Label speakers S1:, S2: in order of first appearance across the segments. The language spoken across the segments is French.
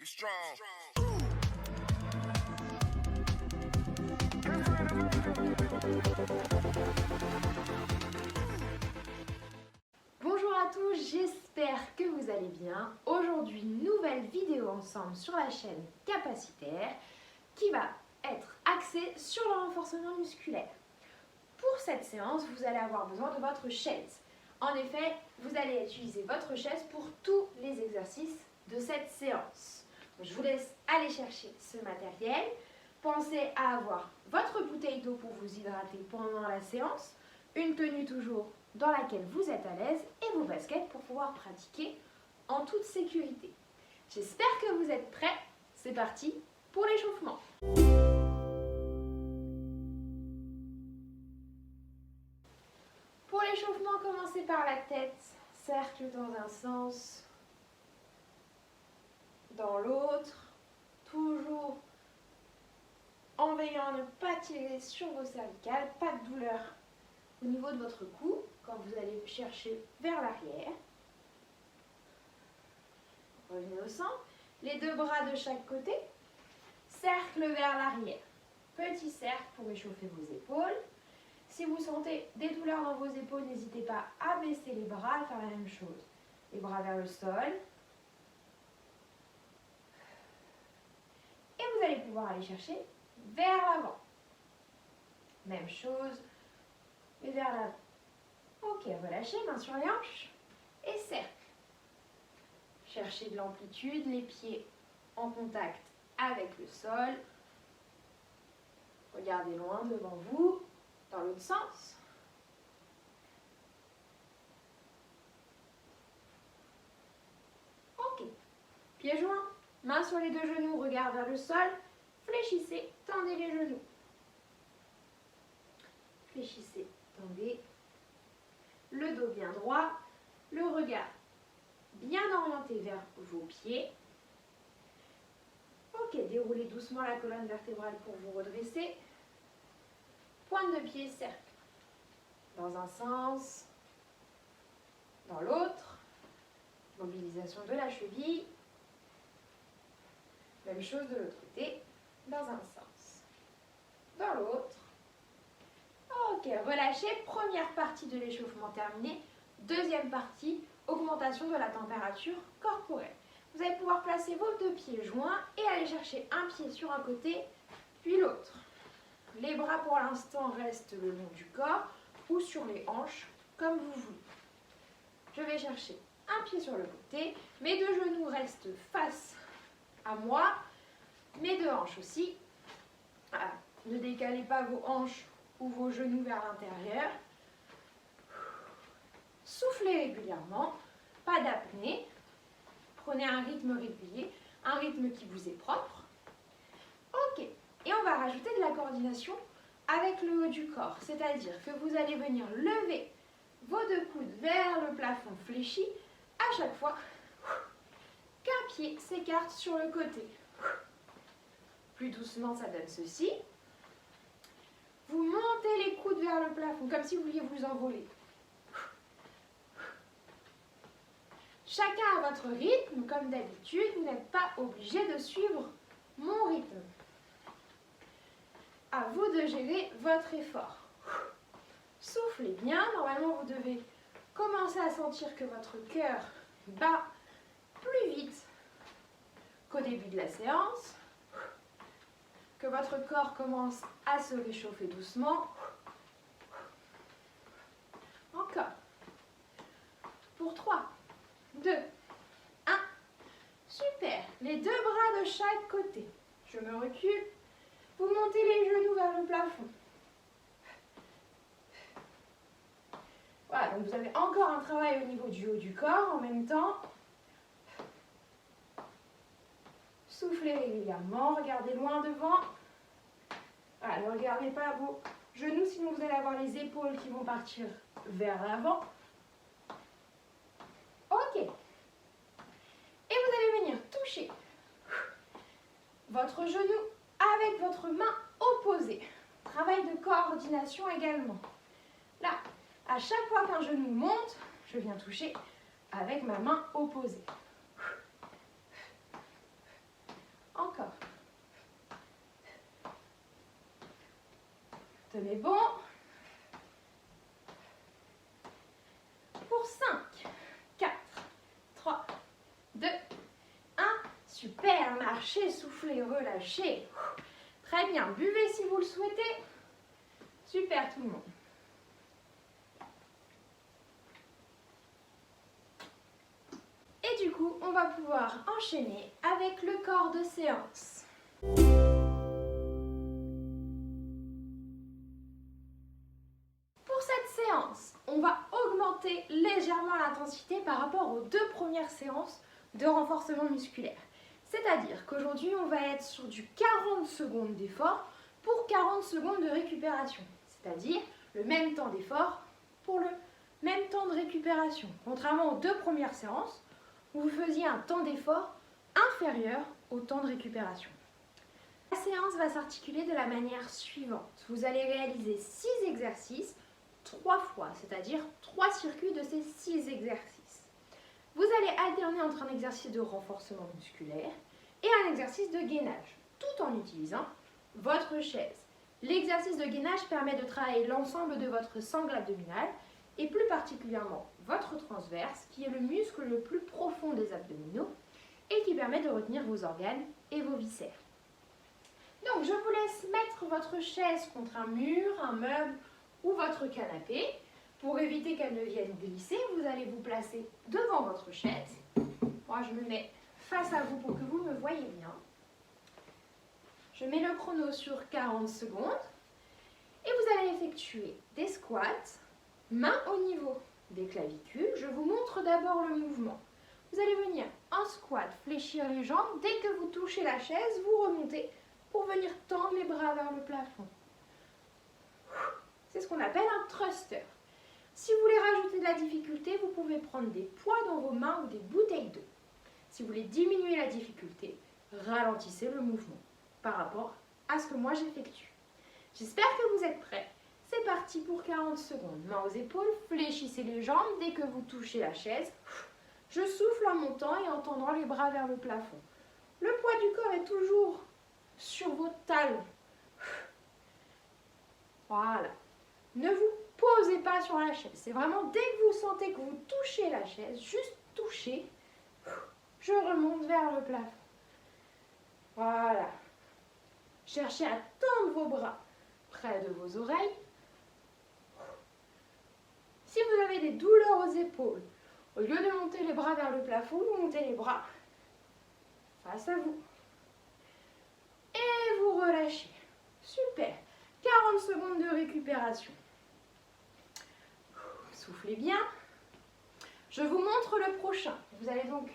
S1: Be strong.
S2: Bonjour à tous, j'espère que vous allez bien. Aujourd'hui, nouvelle vidéo ensemble sur la chaîne Capacitaire qui va être axée sur le renforcement musculaire. Pour cette séance, vous allez avoir besoin de votre chaise. En effet, vous allez utiliser votre chaise pour tous les exercices de cette séance. Donc, je vous laisse aller chercher ce matériel. Pensez à avoir votre bouteille d'eau pour vous hydrater pendant la séance, une tenue toujours dans laquelle vous êtes à l'aise et vos baskets pour pouvoir pratiquer en toute sécurité. J'espère que vous êtes prêts. C'est parti pour l'échauffement. Pour l'échauffement, commencez par la tête, cercle dans un sens, dans l'autre, toujours en veillant à ne pas tirer sur vos cervicales, pas de douleur au niveau de votre cou quand vous allez chercher vers l'arrière. Revenez au centre, les deux bras de chaque côté, cercle vers l'arrière, petit cercle pour échauffer vos épaules. Si vous sentez des douleurs dans vos épaules, n'hésitez pas à baisser les bras, à faire la même chose. Les bras vers le sol. Et vous allez pouvoir aller chercher vers l'avant. Même chose, mais vers l'avant. Ok, relâchez, main sur les hanches et cercle. Cherchez de l'amplitude, les pieds en contact avec le sol. Regardez loin devant vous, dans l'autre sens. Ok, pieds joints, main sur les deux genoux, regard vers le sol. Fléchissez, tendez les genoux. Fléchissez, tendez. Le dos bien droit, le regard bien orienté vers vos pieds. Ok, déroulez doucement la colonne vertébrale pour vous redresser. Pointe de pied, cercle. Dans un sens, dans l'autre. Mobilisation de la cheville. Même chose de l'autre côté, dans un sens, dans l'autre. Ok, relâchez. Première partie de l'échauffement terminée. Deuxième partie, augmentation de la température corporelle. Vous allez pouvoir placer vos deux pieds joints et aller chercher un pied sur un côté, puis l'autre. Les bras pour l'instant restent le long du corps ou sur les hanches, comme vous voulez. Je vais chercher un pied sur le côté. Mes deux genoux restent face à moi. Mes deux hanches aussi. Voilà. Ne décalez pas vos hanches ou vos genoux vers l'intérieur. Soufflez régulièrement, pas d'apnée. Prenez un rythme régulier, un rythme qui vous est propre. Ok, et on va rajouter de la coordination avec le haut du corps, c'est-à-dire que vous allez venir lever vos deux coudes vers le plafond fléchi à chaque fois qu'un pied s'écarte sur le côté. Plus doucement, ça donne ceci. Vous montez les coudes vers le plafond, comme si vous vouliez vous envoler. Chacun à votre rythme, comme d'habitude, vous n'êtes pas obligé de suivre mon rythme. À vous de gérer votre effort. Soufflez bien, normalement vous devez commencer à sentir que votre cœur bat plus vite qu'au début de la séance, que votre corps commence à se réchauffer doucement. Encore. Pour 3, 2, 1. Super. Les deux bras de chaque côté. Je me recule. Vous montez les genoux vers le plafond. Voilà, donc vous avez encore un travail au niveau du haut du corps en même temps. Soufflez régulièrement, regardez loin devant. Voilà, ne regardez pas vos genoux, sinon vous allez avoir les épaules qui vont partir vers l'avant. Ok. Et vous allez venir toucher votre genou avec votre main opposée. Travail de coordination également. Là, à chaque fois qu'un genou monte, je viens toucher avec ma main opposée. Tenez bon. Pour 5, 4, 3, 2, 1. Super, marchez, soufflez, relâchez. Très bien, buvez si vous le souhaitez. Super tout le monde. Et du coup, on va pouvoir enchaîner avec le corps de séance. Pour cette séance, on va augmenter légèrement l'intensité par rapport aux 2 premières séances de renforcement musculaire. C'est-à-dire qu'aujourd'hui, on va être sur du 40 secondes d'effort pour 40 secondes de récupération. C'est-à-dire le même temps d'effort pour le même temps de récupération. Contrairement aux 2 premières séances, où vous faisiez un temps d'effort inférieur au temps de récupération. La séance va s'articuler de la manière suivante. Vous allez réaliser 6 exercices 3 fois, c'est-à-dire 3 circuits de ces 6 exercices. Vous allez alterner entre un exercice de renforcement musculaire et un exercice de gainage, tout en utilisant votre chaise. L'exercice de gainage permet de travailler l'ensemble de votre sangle abdominale et plus particulièrement votre transverse, qui est le muscle le plus profond des abdominaux et qui permet de retenir vos organes et vos viscères. Donc, je vous laisse mettre votre chaise contre un mur, un meuble ou votre canapé. Pour éviter qu'elle ne vienne glisser, vous allez vous placer devant votre chaise. Moi, je me mets face à vous pour que vous me voyez bien. Je mets le chrono sur 40 secondes et vous allez effectuer des squats, mains au niveau des clavicules. Je vous montre d'abord le mouvement. Vous allez venir en squat, fléchir les jambes. Dès que vous touchez la chaise, vous remontez pour venir tendre les bras vers le plafond. C'est ce qu'on appelle un thruster. Si vous voulez rajouter de la difficulté, vous pouvez prendre des poids dans vos mains ou des bouteilles d'eau. Si vous voulez diminuer la difficulté, ralentissez le mouvement par rapport à ce que moi j'effectue. J'espère que vous êtes prêts. C'est parti pour 40 secondes. Mains aux épaules, fléchissez les jambes dès que vous touchez la chaise. Je souffle en montant et en tendant les bras vers le plafond. Le poids du corps est toujours sur vos talons. Voilà. Ne vous posez pas sur la chaise. C'est vraiment dès que vous sentez que vous touchez la chaise, juste touchez, je remonte vers le plafond. Voilà. Cherchez à tendre vos bras près de vos oreilles. Si vous avez des douleurs aux épaules, au lieu de monter les bras vers le plafond, vous montez les bras face à vous. Et vous relâchez. Super. 40 secondes de récupération. Soufflez bien. Je vous montre le prochain. Vous allez donc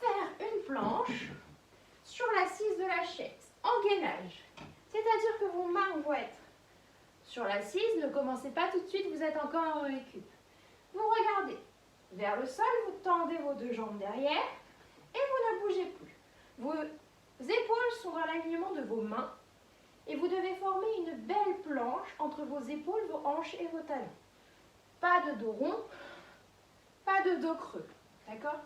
S2: faire une planche sur l'assise de la chaise, en gainage. C'est-à-dire que vos mains vont être sur l'assise. Ne commencez pas tout de suite, vous êtes encore en récup. Vous regardez vers le sol, vous tendez vos 2 jambes derrière et vous ne bougez plus. Vos épaules sont dans l'alignement de vos mains et vous devez former une belle planche entre vos épaules, vos hanches et vos talons. Pas de dos rond, pas de dos creux. D'accord?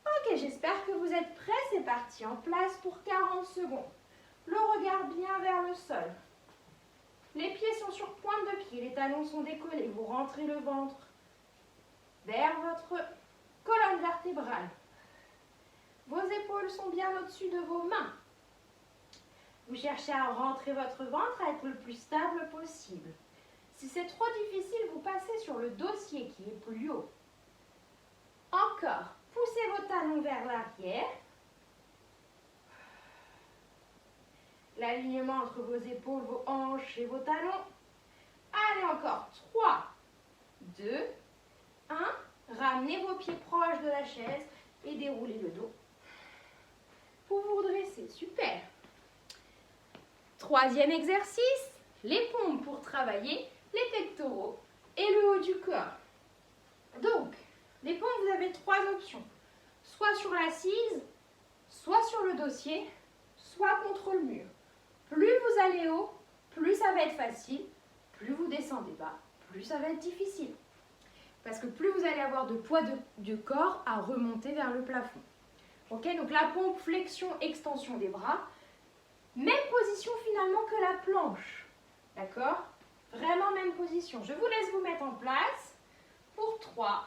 S2: Ok, j'espère que vous êtes prêts. C'est parti, en place pour 40 secondes. Le regard bien vers le sol. Les pieds sont sur pointe de pied, les talons sont décollés. Vous rentrez le ventre vers votre colonne vertébrale. Vos épaules sont bien au-dessus de vos mains. Vous cherchez à rentrer votre ventre, à être le plus stable possible. Si c'est trop difficile, vous passez sur le dossier qui est plus haut. Encore, poussez vos talons vers l'arrière. L'alignement entre vos épaules, vos hanches et vos talons. Allez encore, 3, 2, 1. Ramenez vos pieds proches de la chaise et déroulez le dos pour vous redresser. Super. 3e exercice, les pompes pour travailler les pectoraux et le haut du corps. Donc, les pompes, vous avez 3 options. Soit sur l'assise, soit sur le dossier, soit contre le mur. Plus vous allez haut, plus ça va être facile. Plus vous descendez bas, plus ça va être difficile. Parce que plus vous allez avoir de poids du corps à remonter vers le plafond. Ok, donc la pompe, flexion, extension des bras. Même position finalement que la planche. D'accord? Vraiment même position. Je vous laisse vous mettre en place pour 3,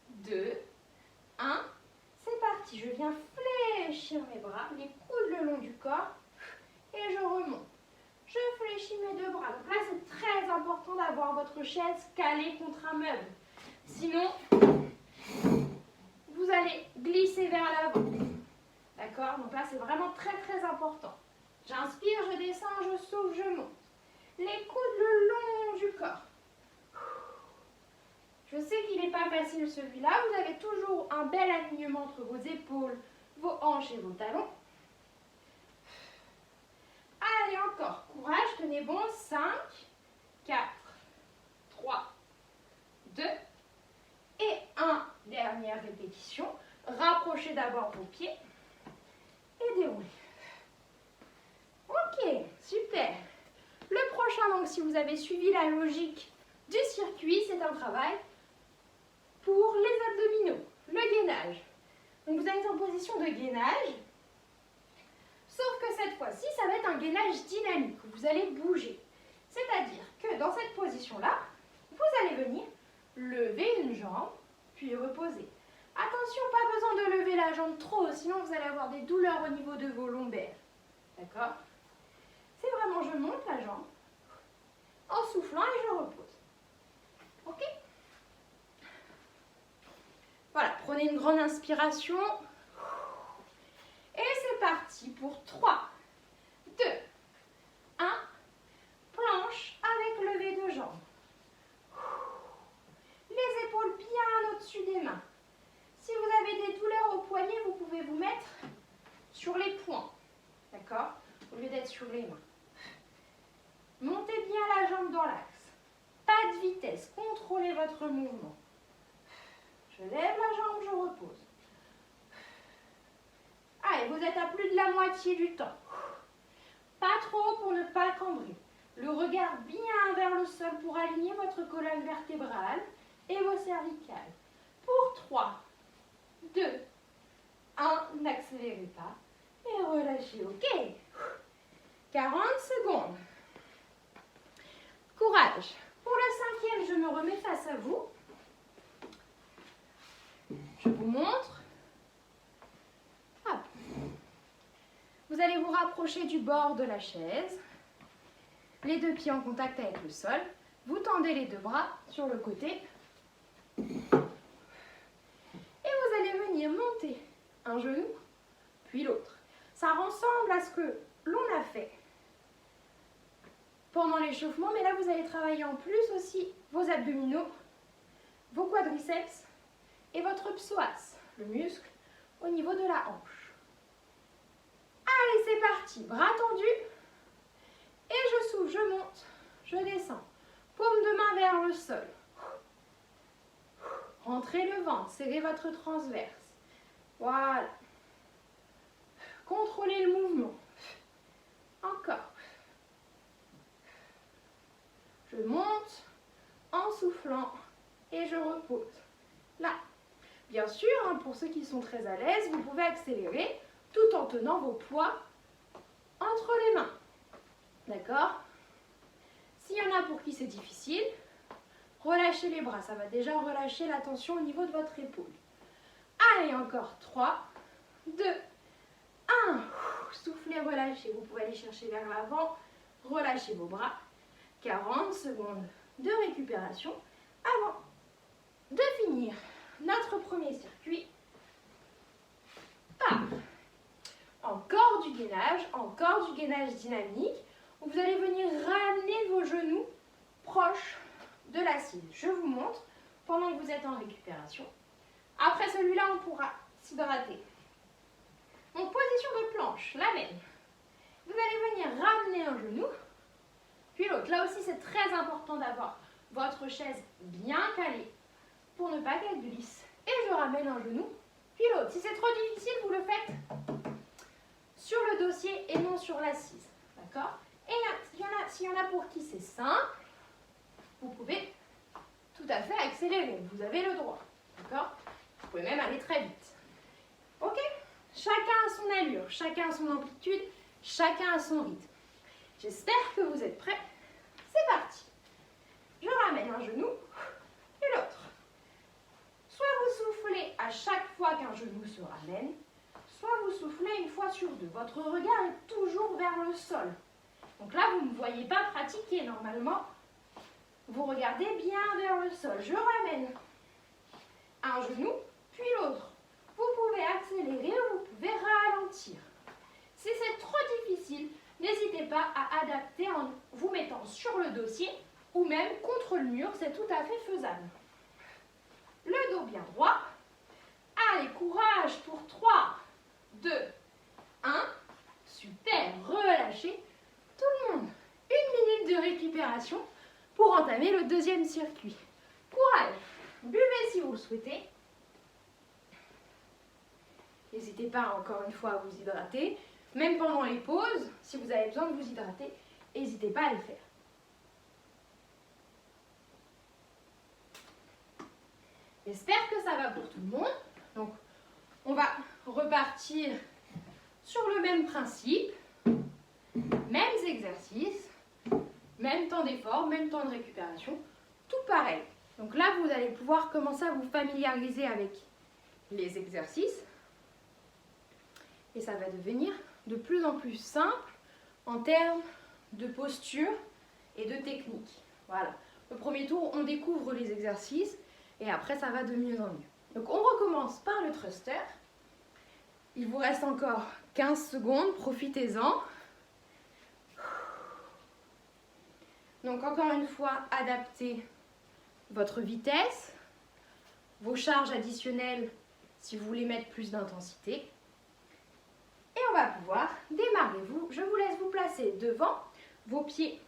S2: 2, 1. C'est parti. Je viens fléchir mes bras, les coudes le long du corps et je remonte. Je fléchis mes deux bras. Donc là, c'est très important d'avoir votre chaise calée contre un meuble. Sinon, vous allez glisser vers l'avant. D'accord? Donc là, c'est vraiment très très important. J'inspire, je descends, je souffle, je monte. Les coudes le long du corps. Je sais qu'il n'est pas facile celui-là. Vous avez toujours un bel alignement entre vos épaules, vos hanches et vos talons. Allez, encore. Courage, tenez bon. 5, 4, 3, 2 et 1. Dernière répétition. Rapprochez d'abord vos pieds et déroulez. Ok, super. Le prochain, donc, si vous avez suivi la logique du circuit, c'est un travail pour les abdominaux, le gainage. Donc, vous êtes en position de gainage, sauf que cette fois-ci, ça va être un gainage dynamique, où vous allez bouger. C'est-à-dire que dans cette position-là, vous allez venir lever une jambe, puis reposer. Attention, pas besoin de lever la jambe trop, sinon vous allez avoir des douleurs au niveau de vos lombaires. D'accord? C'est vraiment, je monte la jambe en soufflant et je repose. Ok? Voilà, prenez une grande inspiration. Et c'est parti pour 3, 2, 1. Planche avec levée de jambes. Les épaules bien au-dessus des mains. Si vous avez des douleurs au poignet, vous pouvez vous mettre sur les poings. D'accord? Au lieu d'être sur les mains. Montez bien la jambe dans l'axe. Pas de vitesse. Contrôlez votre mouvement. Je lève la jambe, je repose. Allez, vous êtes à plus de la moitié du temps. Pas trop pour ne pas cambrer. Le regard bien vers le sol pour aligner votre colonne vertébrale et vos cervicales. Pour 3, 2, 1, n'accélérez pas et relâchez. Ok. 40 secondes. Courage. Pour le 5e, je me remets face à vous. Je vous montre. Hop. Vous allez vous rapprocher du bord de la chaise. Les deux pieds en contact avec le sol. Vous tendez les deux bras sur le côté. Et vous allez venir monter un genou, puis l'autre. Ça ressemble à ce que l'on a fait pendant l'échauffement, mais là vous allez travailler en plus aussi vos abdominaux, vos quadriceps et votre psoas, le muscle au niveau de la hanche. Allez, c'est parti, bras tendus, et je souffle, je monte, je descends, paume de main vers le sol. Rentrez le ventre, serrez votre transverse. Voilà. Contrôlez le mouvement. Encore. Je monte en soufflant et je repose. Là. Bien sûr, hein, pour ceux qui sont très à l'aise, vous pouvez accélérer tout en tenant vos poids entre les mains. D'accord? S'il y en a pour qui c'est difficile, relâchez les bras. Ça va déjà relâcher la tension au niveau de votre épaule. Allez, encore 3, 2, 1. Soufflez, relâchez. Vous pouvez aller chercher vers l'avant. Relâchez vos bras. 40 secondes de récupération avant de finir notre premier circuit par encore du gainage dynamique, où vous allez venir ramener vos genoux proches de l'assise. Je vous montre pendant que vous êtes en récupération. Après celui-là, on pourra s'hydrater. Donc, position de planche, la même. Vous allez venir ramener un genou, puis l'autre. Là aussi, c'est très important d'avoir votre chaise bien calée pour ne pas qu'elle glisse. Et je ramène un genou, puis l'autre. Si c'est trop difficile, vous le faites sur le dossier et non sur l'assise. D'accord? Et s'il y en a pour qui c'est simple, vous pouvez tout à fait accélérer. Vous avez le droit. D'accord? Vous pouvez même aller très vite. Ok? Chacun a son allure, chacun a son amplitude, chacun a son rythme. J'espère que vous êtes prêts. C'est parti. Je ramène un genou et l'autre. Soit vous soufflez à chaque fois qu'un genou se ramène, soit vous soufflez une fois sur deux. Votre regard est toujours vers le sol. Donc là, vous ne me voyez pas pratiquer. Normalement, vous regardez bien vers le sol. Je ramène un genou, puis l'autre. Vous pouvez accélérer ou vous pouvez ralentir. Si c'est trop difficile, n'hésitez pas à adapter en vous mettant sur le dossier ou même contre le mur, c'est tout à fait faisable. Le dos bien droit. Allez, courage pour 3, 2, 1. Super, relâchez. Tout le monde, 1 minute de récupération pour entamer le deuxième circuit. Courage, buvez si vous le souhaitez. N'hésitez pas encore une fois à vous hydrater. Même pendant les pauses, si vous avez besoin de vous hydrater, n'hésitez pas à le faire. J'espère que ça va pour tout le monde. Donc, on va repartir sur le même principe. Mêmes exercices, même temps d'effort, même temps de récupération. Tout pareil. Donc là, vous allez pouvoir commencer à vous familiariser avec les exercices. Et ça va devenir de plus en plus simple en termes de posture et de technique. Voilà. Le premier tour, on découvre les exercices et après, ça va de mieux en mieux. Donc, on recommence par le thruster. Il vous reste encore 15 secondes, profitez-en. Donc, encore une fois, adaptez votre vitesse, vos charges additionnelles si vous voulez mettre plus d'intensité. Et on va pouvoir démarrer. Je vous laisse vous placer devant, vos pieds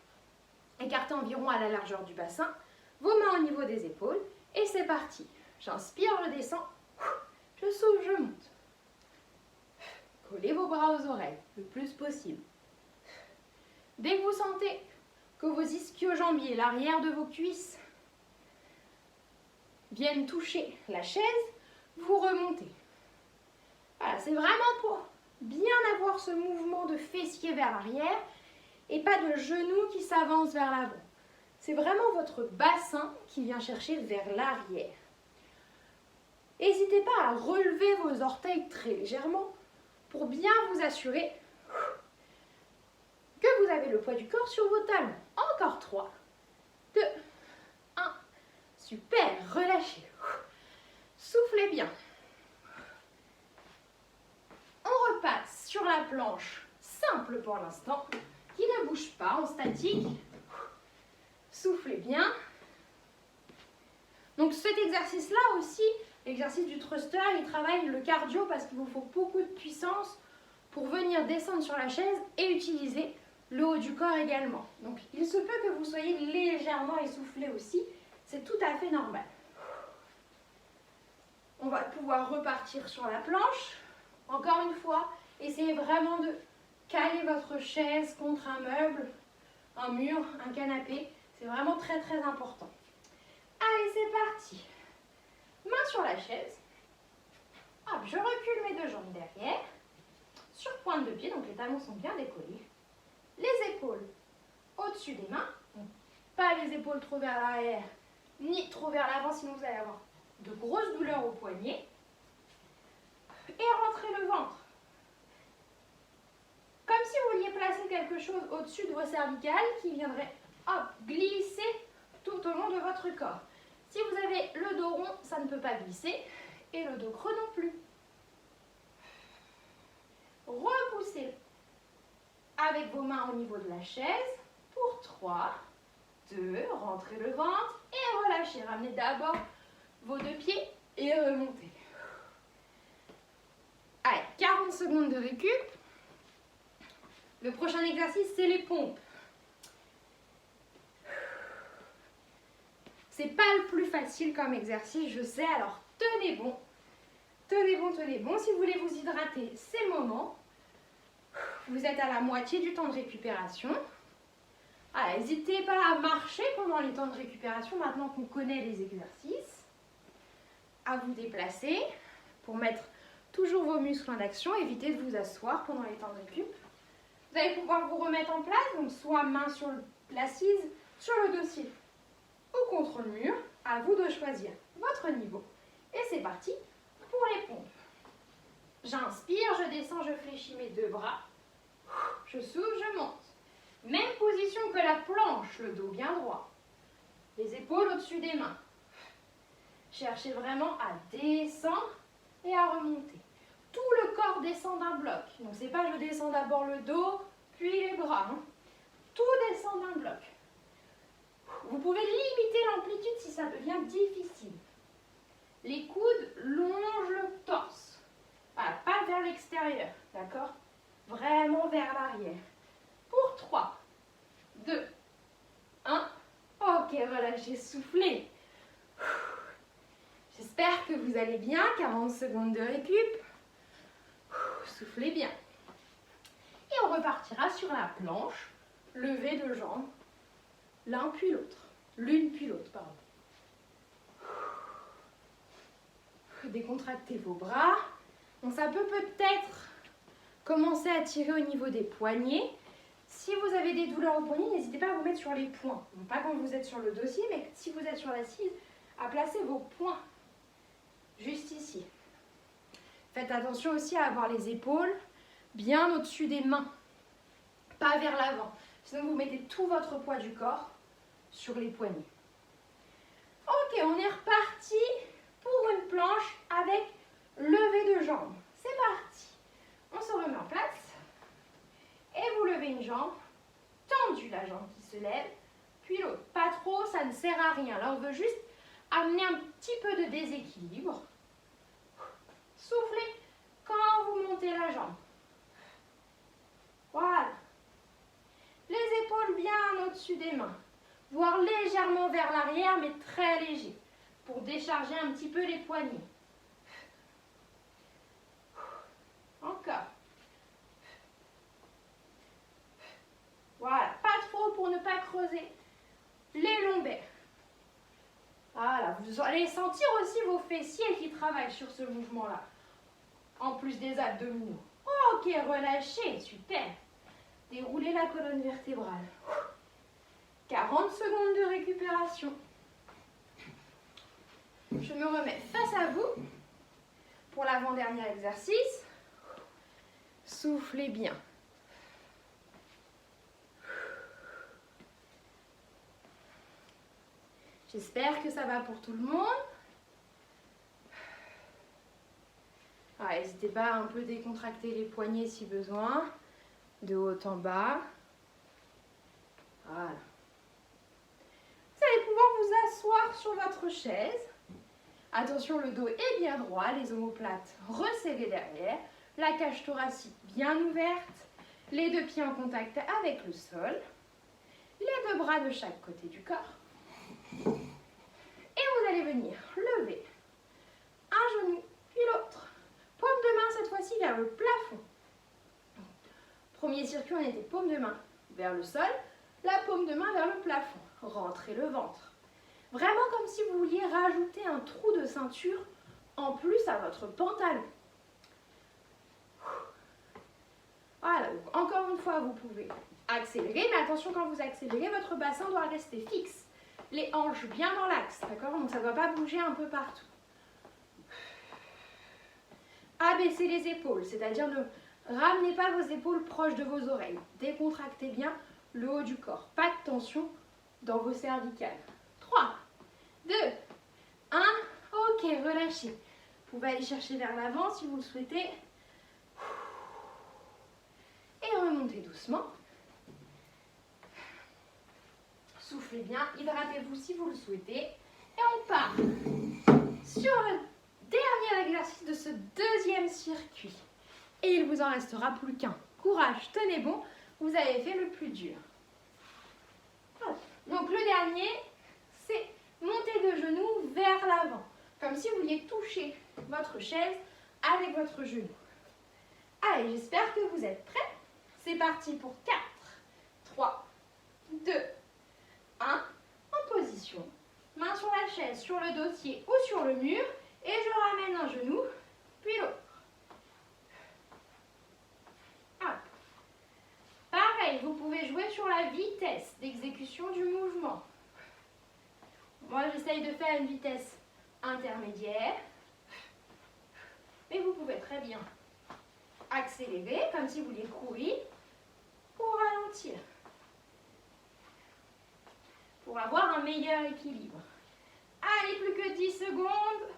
S2: écartés environ à la largeur du bassin, vos mains au niveau des épaules. Et c'est parti. J'inspire, je descends, je souffle, je monte. Collez vos bras aux oreilles le plus possible. Dès que vous sentez que vos ischio-jambiers, l'arrière de vos cuisses, viennent toucher la chaise, vous remontez. Voilà, c'est vraiment pour bien avoir ce mouvement de fessier vers l'arrière et pas de genou qui s'avance vers l'avant. C'est vraiment votre bassin qui vient chercher vers l'arrière. N'hésitez pas à relever vos orteils très légèrement pour bien vous assurer que vous avez le poids du corps sur vos talons. Encore 3, 2, 1. Super, relâchez. Soufflez bien. On repasse sur la planche simple pour l'instant, qui ne bouge pas en statique. Soufflez bien. Donc cet exercice-là aussi, l'exercice du thruster, il travaille le cardio parce qu'il vous faut beaucoup de puissance pour venir descendre sur la chaise et utiliser le haut du corps également. Donc il se peut que vous soyez légèrement essoufflé aussi, c'est tout à fait normal. On va pouvoir repartir sur la planche. Encore une fois, essayez vraiment de caler votre chaise contre un meuble, un mur, un canapé. C'est vraiment très très important. Allez, c'est parti. Main sur la chaise. Hop, je recule mes deux jambes derrière. Sur pointe de pied, donc les talons sont bien décollés. Les épaules au-dessus des mains. Donc, pas les épaules trop vers l'arrière, ni trop vers l'avant, sinon vous allez avoir de grosses douleurs au poignet. Et rentrez le ventre. Comme si vous vouliez placer quelque chose au-dessus de vos cervicales qui viendrait glisser tout au long de votre corps. Si vous avez le dos rond, ça ne peut pas glisser et le dos creux non plus. Repoussez avec vos mains au niveau de la chaise pour 3, 2, rentrez le ventre et relâchez. Ramenez d'abord vos deux pieds et remontez. Allez, 40 secondes de récup. Le prochain exercice, c'est les pompes. C'est pas le plus facile comme exercice, je sais, alors tenez bon. Tenez bon, tenez bon. Si vous voulez vous hydrater, c'est le moment. Vous êtes à la moitié du temps de récupération. N'hésitez pas à marcher pendant les temps de récupération, maintenant qu'on connaît les exercices. À vous déplacer pour mettre toujours vos muscles en action. Évitez de vous asseoir pendant les temps de récup. Vous allez pouvoir vous remettre en place, donc soit main sur l'assise, sur le dossier ou contre le mur. À vous de choisir votre niveau. Et c'est parti pour les pompes. J'inspire, je descends, je fléchis mes deux bras. Je souffle, je monte. Même position que la planche, le dos bien droit. Les épaules au-dessus des mains. Cherchez vraiment à descendre et à remonter. Tout le corps descend d'un bloc. Donc c'est pas je descends d'abord le dos, puis les bras. Tout descend d'un bloc. Vous pouvez limiter l'amplitude si ça devient difficile. Les coudes longent le torse. Voilà, pas vers l'extérieur, d'accord? Vraiment vers l'arrière. Pour 3, 2, 1. Ok, voilà, j'ai soufflé. J'espère que vous allez bien. 40 secondes de récup. Soufflez bien. Et on repartira sur la planche. Levé de jambes. L'un puis l'autre. L'une puis l'autre, pardon. Décontractez vos bras. Donc ça peut peut-être commencer à tirer au niveau des poignets. Si vous avez des douleurs au poignet, n'hésitez pas à vous mettre sur les poings. Donc pas quand vous êtes sur le dossier, mais si vous êtes sur l'assise, à placer vos poings juste ici. Faites attention aussi à avoir les épaules bien au-dessus des mains, pas vers l'avant. Sinon vous mettez tout votre poids du corps sur les poignets. Ok, on est reparti pour une planche avec levé de jambes. C'est parti. On se remet en place. Et vous levez une jambe. Tendu la jambe qui se lève. Puis l'autre. Pas trop, ça ne sert à rien. Là, on veut juste amener un petit peu de déséquilibre. Soufflez quand vous montez la jambe. Voilà. Les épaules bien au-dessus des mains. Voire légèrement vers l'arrière, mais très léger. Pour décharger un petit peu les poignets. Encore. Voilà, pas trop pour ne pas creuser les lombaires. Voilà, vous allez sentir aussi vos fessiers qui travaillent sur ce mouvement-là. En plus des abdominaux. Ok, relâchez, super. Déroulez la colonne vertébrale. 40 secondes de récupération. Je me remets face à vous pour l'avant-dernier exercice. Soufflez bien. J'espère que ça va pour tout le monde. N'hésitez pas à un peu décontracter les poignets si besoin. De haut en bas. Voilà. Vous allez pouvoir vous asseoir sur votre chaise. Attention, le dos est bien droit, les omoplates resserrées derrière, la cage thoracique bien ouverte, les deux pieds en contact avec le sol, les deux bras de chaque côté du corps. Et vous allez venir lever un genou puis l'autre. Paume de main cette fois-ci vers le plafond. Premier circuit, on était paume de main vers le sol, la paume de main vers le plafond. Rentrez le ventre. Vraiment comme si vous vouliez rajouter un trou de ceinture en plus à votre pantalon. Voilà, donc encore une fois, vous pouvez accélérer, mais attention quand vous accélérez, votre bassin doit rester fixe. Les hanches bien dans l'axe, d'accord? Donc ça ne doit pas bouger un peu partout. Abaissez les épaules, c'est-à-dire ne ramenez pas vos épaules proches de vos oreilles. Décontractez bien le haut du corps. Pas de tension dans vos cervicales. 3, 2, 1. Ok, relâchez. Vous pouvez aller chercher vers l'avant si vous le souhaitez. Et remontez doucement. Soufflez bien, hydratez-vous si vous le souhaitez. Et on part sur le dernier exercice de ce deuxième circuit. Et il vous en restera plus qu'un. Courage, tenez bon, vous avez fait le plus dur. Donc le dernier, c'est monter de genoux vers l'avant. Comme si vous vouliez toucher votre chaise avec votre genou. Allez, j'espère que vous êtes prêts. C'est parti pour 4, 3, 2, 1. En position. Main sur la chaise, sur le dossier ou sur le mur. Et je ramène un genou, puis l'autre. Pareil, vous pouvez jouer sur la vitesse d'exécution du mouvement. Moi, j'essaye de faire une vitesse intermédiaire. Mais vous pouvez très bien accélérer, comme si vous vouliez courir, pour ralentir. Pour avoir un meilleur équilibre. Allez, plus que 10 secondes.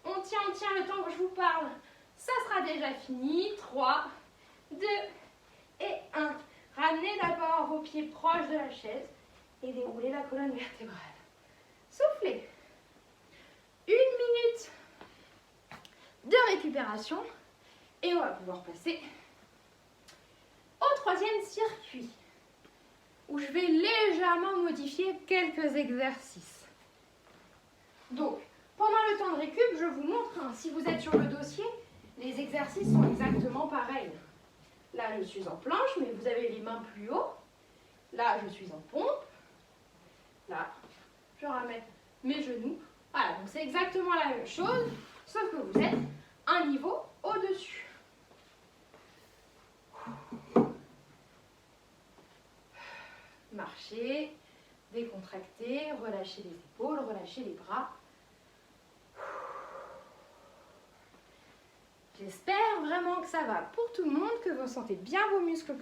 S2: On tient le temps que je vous parle. Ça sera déjà fini. 3, 2 et 1. Ramenez d'abord vos pieds proches de la chaise et déroulez la colonne vertébrale. Soufflez. 1 minute de récupération et on va pouvoir passer au troisième circuit où je vais légèrement modifier quelques exercices. Donc, pendant le temps de récup, je vous montre, si vous êtes sur le dossier, les exercices sont exactement pareils. Là, je suis en planche, mais vous avez les mains plus haut. Là, je suis en pompe. Là, je ramène mes genoux. Voilà, donc c'est exactement la même chose, sauf que vous êtes un niveau au-dessus. Marchez, décontractez, relâchez les épaules, relâchez les bras. J'espère vraiment que ça va pour tout le monde, que vous sentez bien vos muscles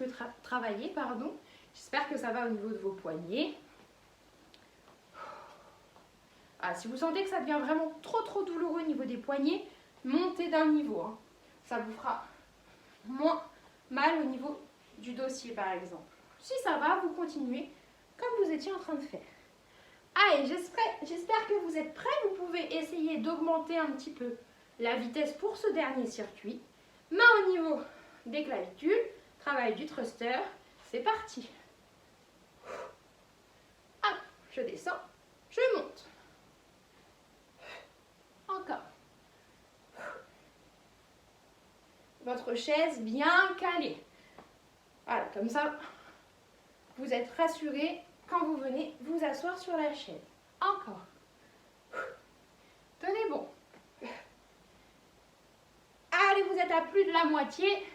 S2: travailler, pardon. J'espère que ça va au niveau de vos poignets. Ah, si vous sentez que ça devient vraiment trop douloureux au niveau des poignets, montez d'un niveau. Ça vous fera moins mal au niveau du dossier, par exemple. Si ça va, vous continuez comme vous étiez en train de faire. Allez, j'espère que vous êtes prêts. Vous pouvez essayer d'augmenter un petit peu la vitesse pour ce dernier circuit. Main au niveau des clavicules, travail du thruster. C'est parti. Hop, je descends, je monte. Encore. Votre chaise bien calée. Voilà, comme ça, vous êtes rassuré quand vous venez vous asseoir sur la chaise. Encore. Tenez bon. Allez, vous êtes à plus de la moitié.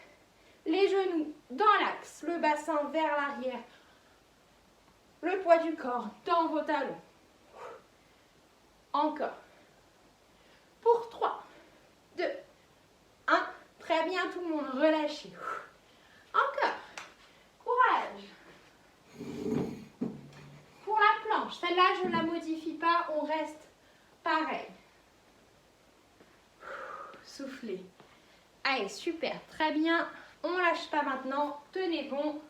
S2: Les genoux dans l'axe, le bassin vers l'arrière. Le poids du corps dans vos talons. Encore. Pour 3, 2, 1. Très bien tout le monde, relâchez. Encore. Courage. Pour la planche, celle-là je ne la modifie pas, on reste pareil. Soufflez. Allez, super, très bien. On ne lâche pas maintenant, tenez bon.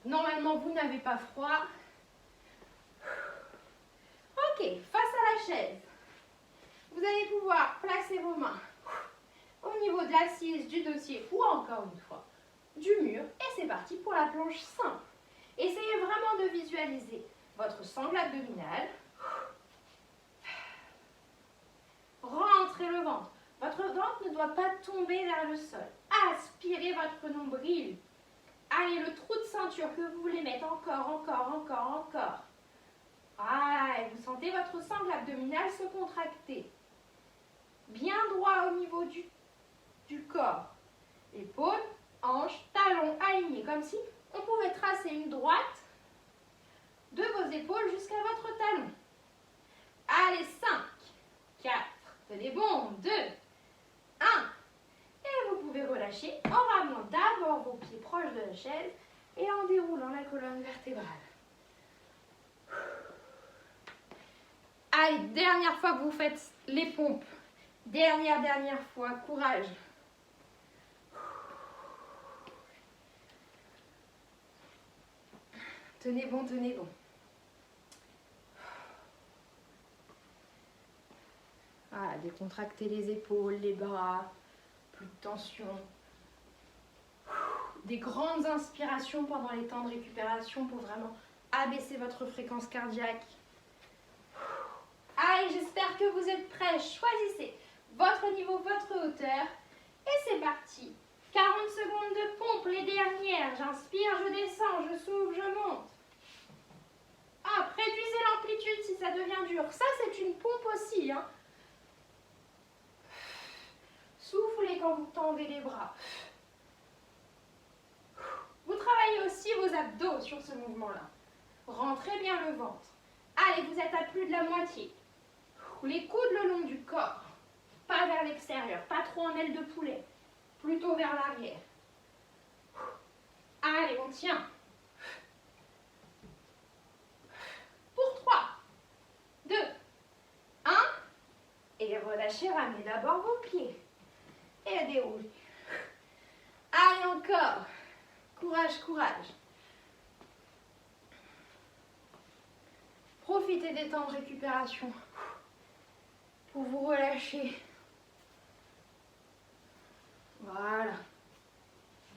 S2: Normalement, vous n'avez pas froid. Ok, face à la chaise, vous allez pouvoir placer vos mains au niveau de l'assise, du dossier ou encore une fois du mur. Et c'est parti pour la planche simple. Essayez vraiment de visualiser votre sangle abdominale. Rentrez le ventre. Votre ventre ne doit pas tomber vers le sol. Aspirez votre nombril. Allez, le trou de ceinture que vous voulez mettre encore. Ah, et vous sentez votre sangle abdominale se contracter. Bien droit au niveau du corps. Épaules, hanches, talons alignés, comme si on pouvait tracer une droite de vos épaules jusqu'à votre talon. Allez, 5, 4, tenez bon, 2, 1. Et vous pouvez relâcher en ramenant d'abord vos pieds proches de la chaise et en déroulant la colonne vertébrale. Allez, dernière fois que vous faites les pompes. Dernière fois, courage. Tenez bon, tenez bon. Ah, décontractez les épaules, les bras, plus de tension. Des grandes inspirations pendant les temps de récupération pour vraiment abaisser votre fréquence cardiaque. Allez, j'espère que vous êtes prêts. Choisissez votre niveau, votre hauteur. Et c'est parti. 40 secondes de pompe, les dernières. J'inspire, je descends, je souffle, je monte. Hop, réduisez l'amplitude si ça devient dur. Ça, c'est une pompe aussi. Soufflez quand vous tendez les bras. Vous travaillez aussi vos abdos sur ce mouvement-là. Rentrez bien le ventre. Allez, vous êtes à plus de la moitié. Les coudes le long du corps. Pas vers l'extérieur, pas trop en aile de poulet. Plutôt vers l'arrière. Allez, on tient. Pour 3, 2, 1. Et relâchez, ramenez d'abord vos pieds. Et déroulez. Allez, encore. Courage, courage. Profitez des temps de récupération pour vous relâcher. Voilà.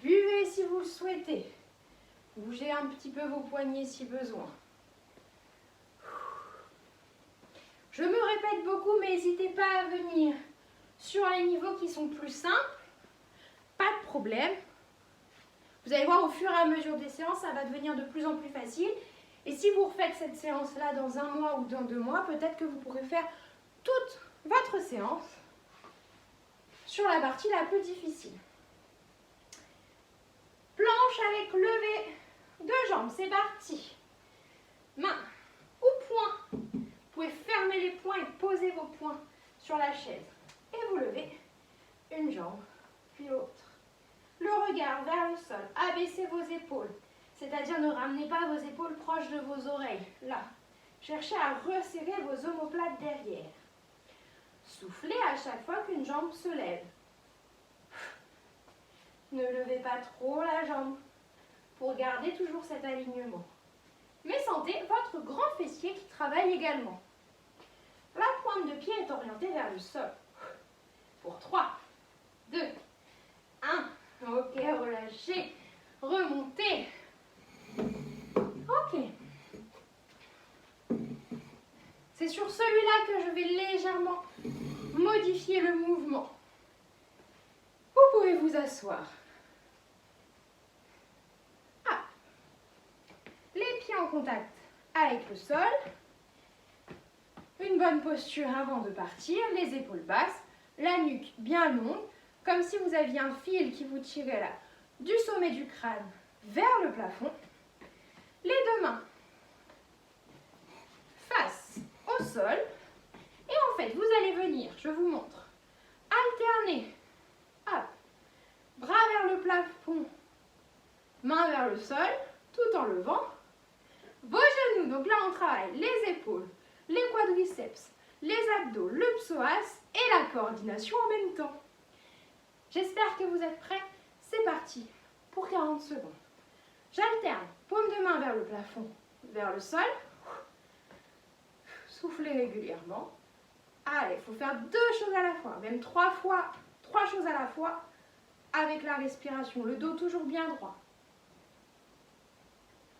S2: Buvez si vous le souhaitez. Bougez un petit peu vos poignets si besoin. Je me répète beaucoup, mais n'hésitez pas à venir sur les niveaux qui sont plus simples. Pas de problème. Vous allez voir, au fur et à mesure des séances, ça va devenir de plus en plus facile. Et si vous refaites cette séance-là dans 1 mois ou dans 2 mois, peut-être que vous pourrez faire toute votre séance sur la partie la plus difficile. Planche avec levé de jambes, c'est parti. Main ou poing. Vous pouvez fermer les poings et poser vos poings sur la chaise. Et vous levez une jambe, puis l'autre. Le regard vers le sol, abaissez vos épaules, c'est-à-dire ne ramenez pas vos épaules proches de vos oreilles. Là, cherchez à resserrer vos omoplates derrière. Soufflez à chaque fois qu'une jambe se lève. Ne levez pas trop la jambe pour garder toujours cet alignement. Mais sentez votre grand fessier qui travaille également. La pointe de pied est orientée vers le sol. Pour 3, 2, 1. Ok, relâchez, remontez. Ok. C'est sur celui-là que je vais légèrement modifier le mouvement. Vous pouvez vous asseoir. Ah. Les pieds en contact avec le sol. Une bonne posture avant de partir, les épaules basses, la nuque bien longue, comme si vous aviez un fil qui vous tirait là, du sommet du crâne vers le plafond. Les 2 mains face au sol. Et en fait, vous allez venir, je vous montre, alterner. Hop. Bras vers le plafond, main vers le sol, tout en levant. Vos genoux, donc là on travaille les épaules, les quadriceps, les abdos, le psoas et la coordination en même temps. J'espère que vous êtes prêts. C'est parti pour 40 secondes. J'alterne, paume de main vers le plafond, vers le sol. Soufflez régulièrement. Allez, il faut faire 2 choses à la fois, même 3 choses à la fois avec la respiration. Le dos toujours bien droit.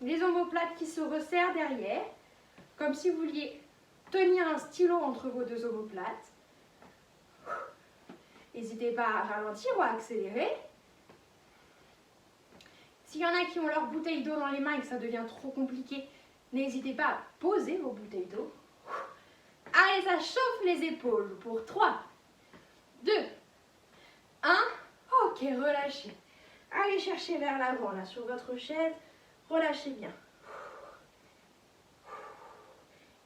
S2: Les omoplates qui se resserrent derrière, comme si vous vouliez tenir un stylo entre vos 2 omoplates. N'hésitez pas à ralentir ou à accélérer. S'il y en a qui ont leur bouteille d'eau dans les mains et que ça devient trop compliqué, n'hésitez pas à poser vos bouteilles d'eau. Allez, ça chauffe les épaules pour 3, 2, 1. Ok, relâchez. Allez chercher vers l'avant, là, sur votre chaise. Relâchez bien.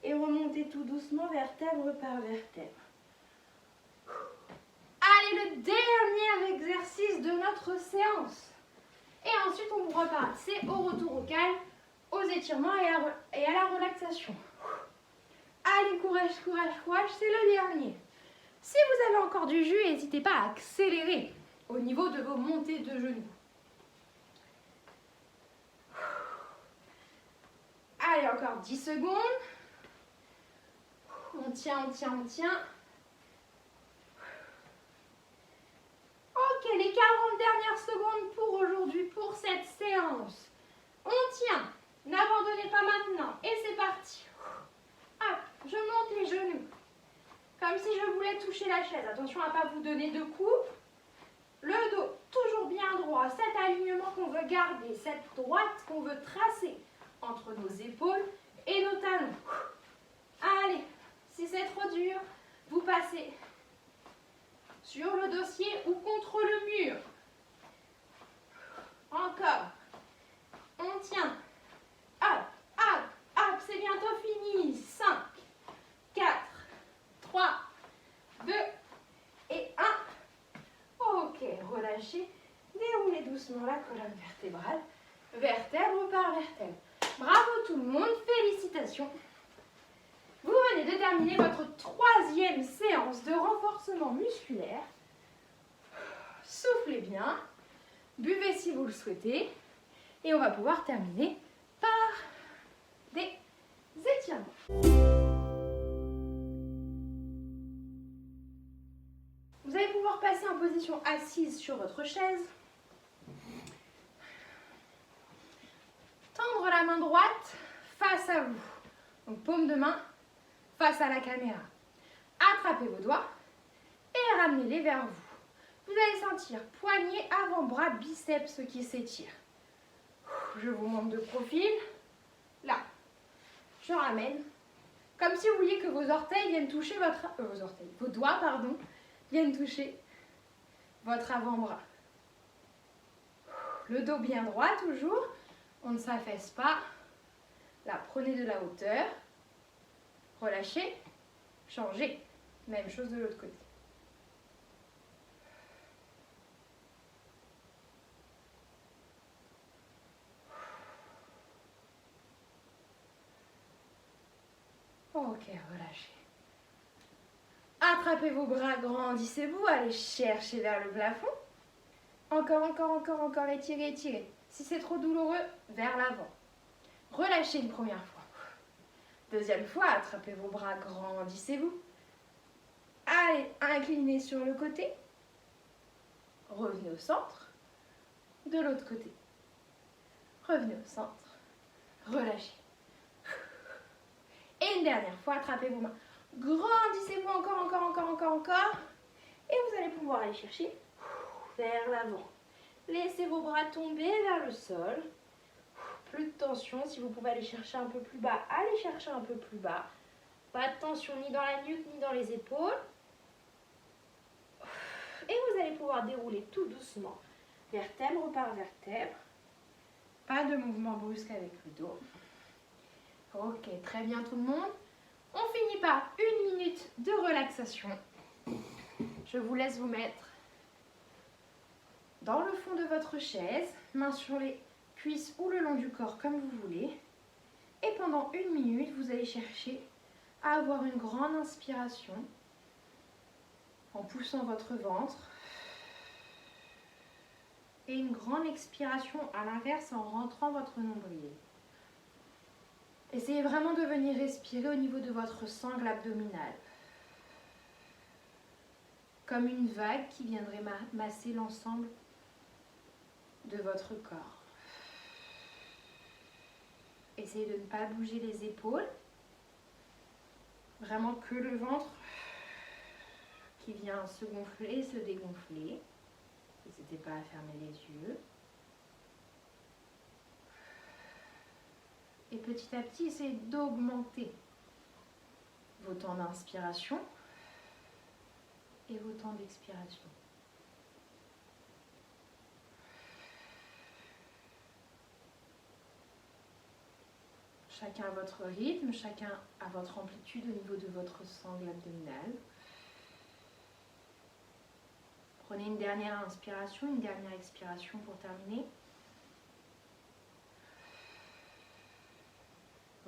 S2: Et remontez tout doucement, vertèbre par vertèbre. Allez, le dernier exercice de notre séance. Et ensuite, on vous repart. C'est au retour au calme, aux étirements et à la relaxation. Allez, courage, courage, courage, c'est le dernier. Si vous avez encore du jus, n'hésitez pas à accélérer au niveau de vos montées de genoux. Allez, encore 10 secondes. On tient, on tient, on tient. Ok, les 40 dernières secondes pour aujourd'hui, pour cette séance. On tient. N'abandonnez pas maintenant. Et c'est parti. Hop, je monte les genoux. Comme si je voulais toucher la chaise. Attention à ne pas vous donner de coups. Le dos toujours bien droit. Cet alignement qu'on veut garder. Cette droite qu'on veut tracer entre nos épaules et nos talons. Allez, si c'est trop dur, vous passez sur le dossier la colonne vertébrale, vertèbre par vertèbre. Bravo tout le monde, félicitations. Vous venez de terminer votre 3e séance de renforcement musculaire. Soufflez bien, buvez si vous le souhaitez et on va pouvoir terminer par des étirements. Vous allez pouvoir passer en position assise sur votre chaise. Tendre la main droite face à vous. Donc paume de main face à la caméra. Attrapez vos doigts et ramenez-les vers vous. Vous allez sentir poignet, avant-bras, biceps qui s'étirent. Je vous montre de profil. Là, je ramène. Comme si vous vouliez que vos orteils viennent toucher vos doigts, viennent toucher votre avant-bras. Le dos bien droit toujours. On ne s'affaisse pas. Là, prenez de la hauteur. Relâchez. Changez. Même chose de l'autre côté. Ok, relâchez. Attrapez vos bras, grandissez-vous, allez chercher vers le plafond. Encore, étirez, étirez. Si c'est trop douloureux, vers l'avant. Relâchez une première fois. Deuxième fois, attrapez vos bras, grandissez-vous. Allez, inclinez sur le côté. Revenez au centre. De l'autre côté. Revenez au centre. Relâchez. Et une dernière fois, attrapez vos mains. Grandissez-vous encore. Et vous allez pouvoir aller chercher vers l'avant. Laissez vos bras tomber vers le sol. Plus de tension. Si vous pouvez aller chercher un peu plus bas, allez chercher un peu plus bas. Pas de tension ni dans la nuque ni dans les épaules. Et vous allez pouvoir dérouler tout doucement, vertèbre par vertèbre. Pas de mouvement brusque avec le dos. Ok, très bien tout le monde. On finit par 1 minute de relaxation. Je vous laisse vous mettre dans le fond de votre chaise, mains sur les cuisses ou le long du corps comme vous voulez. Et pendant 1 minute, vous allez chercher à avoir une grande inspiration en poussant votre ventre et une grande expiration à l'inverse en rentrant votre nombril. Essayez vraiment de venir respirer au niveau de votre sangle abdominale. Comme une vague qui viendrait masser l'ensemble de votre corps. Essayez de ne pas bouger les épaules. Vraiment que le ventre qui vient se gonfler, se dégonfler. N'hésitez pas à fermer les yeux. Et petit à petit, essayez d'augmenter vos temps d'inspiration et vos temps d'expiration. Chacun à votre rythme, chacun à votre amplitude au niveau de votre sangle abdominale. Prenez une dernière inspiration, une dernière expiration pour terminer.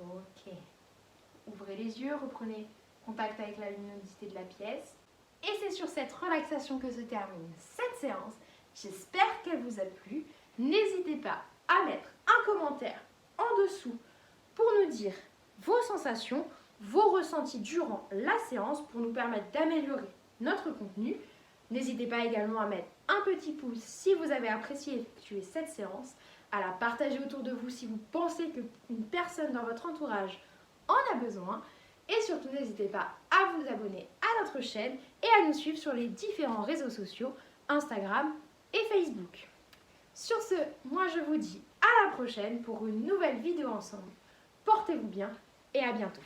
S2: Ok. Ouvrez les yeux, reprenez contact avec la luminosité de la pièce. Et c'est sur cette relaxation que se termine cette séance. J'espère qu'elle vous a plu. N'hésitez pas à mettre un commentaire en dessous pour nous dire vos sensations, vos ressentis durant la séance pour nous permettre d'améliorer notre contenu. N'hésitez pas également à mettre un petit pouce si vous avez apprécié effectuer cette séance, à la partager autour de vous si vous pensez qu'une personne dans votre entourage en a besoin. Et surtout, n'hésitez pas à vous abonner à notre chaîne et à nous suivre sur les différents réseaux sociaux, Instagram et Facebook. Sur ce, moi je vous dis à la prochaine pour une nouvelle vidéo ensemble. Portez-vous bien et à bientôt.